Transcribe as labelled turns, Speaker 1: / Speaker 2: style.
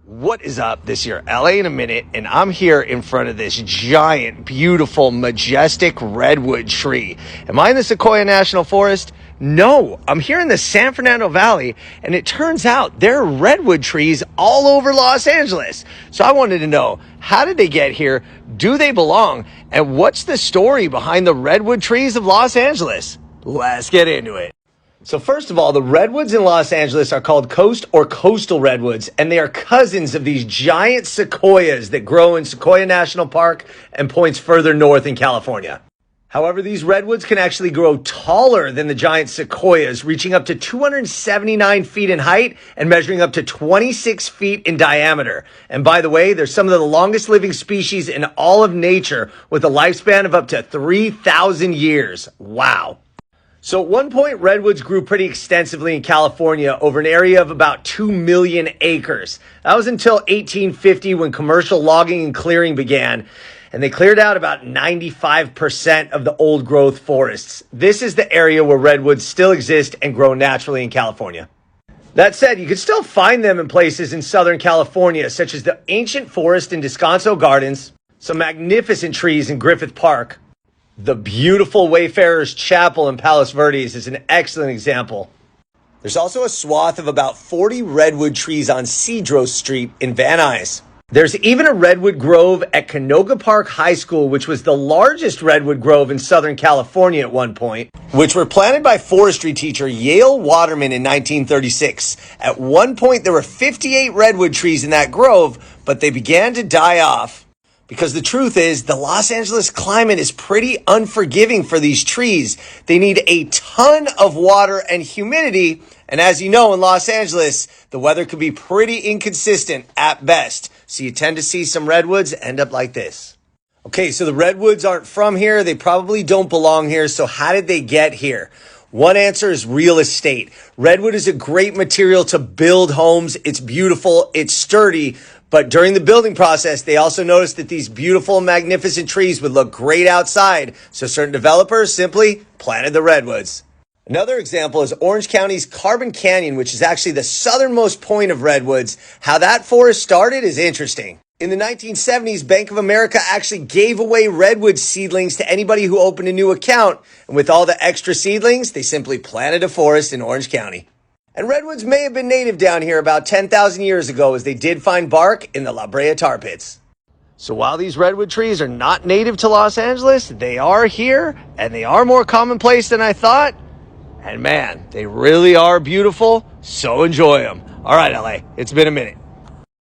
Speaker 1: What is up? This year, LA in a minute, and I'm here in front of this giant, beautiful, majestic redwood tree. Am I in the Sequoia National Forest? No, I'm here in the San Fernando Valley, and it turns out there are redwood trees all over Los Angeles. So I wanted to know, how did they get here? Do they belong? And what's the story behind the redwood trees of Los Angeles? Let's get into it. So first of all, the redwoods in Los Angeles are called coast or coastal redwoods, and they are cousins of these giant sequoias that grow in Sequoia National Park and points further north in California. However, these redwoods can actually grow taller than the giant sequoias, reaching up to 279 feet in height and measuring up to 26 feet in diameter. And by the way, they're some of the longest living species in all of nature, with a lifespan of up to 3,000 years. Wow. So at one point, redwoods grew pretty extensively in California over an area of about 2 million acres. That was until 1850 when commercial logging and clearing began, and they cleared out about 95% of the old growth forests. This is the area where redwoods still exist and grow naturally in California. That said, you can still find them in places in Southern California, such as the ancient forest in Descanso Gardens, some magnificent trees in Griffith Park. The beautiful Wayfarers Chapel in Palos Verdes is an excellent example. There's also a swath of about 40 redwood trees on Cedros Street in Van Nuys. There's even a redwood grove at Canoga Park High School, which was the largest redwood grove in Southern California at one point, which were planted by forestry teacher Yale Waterman in 1936. At one point, there were 58 redwood trees in that grove, but they began to die off. Because the truth is, the Los Angeles climate is pretty unforgiving for these trees. They need a ton of water and humidity. And as you know, in Los Angeles, the weather can be pretty inconsistent at best. So you tend to see some redwoods end up like this. Okay, so the redwoods aren't from here. They probably don't belong here. So how did they get here? One answer is real estate. Redwood is a great material to build homes. It's beautiful. It's sturdy. But during the building process, they also noticed that these beautiful, magnificent trees would look great outside. So certain developers simply planted the redwoods. Another example is Orange County's Carbon Canyon, which is actually the southernmost point of redwoods. How that forest started is interesting. In the 1970s, Bank of America actually gave away redwood seedlings to anybody who opened a new account. And with all the extra seedlings, they simply planted a forest in Orange County. And redwoods may have been native down here about 10,000 years ago, as they did find bark in the La Brea tar pits. So while these redwood trees are not native to Los Angeles, they are here, and they are more commonplace than I thought. And man, they really are beautiful, so enjoy them. All right, LA, it's been a minute.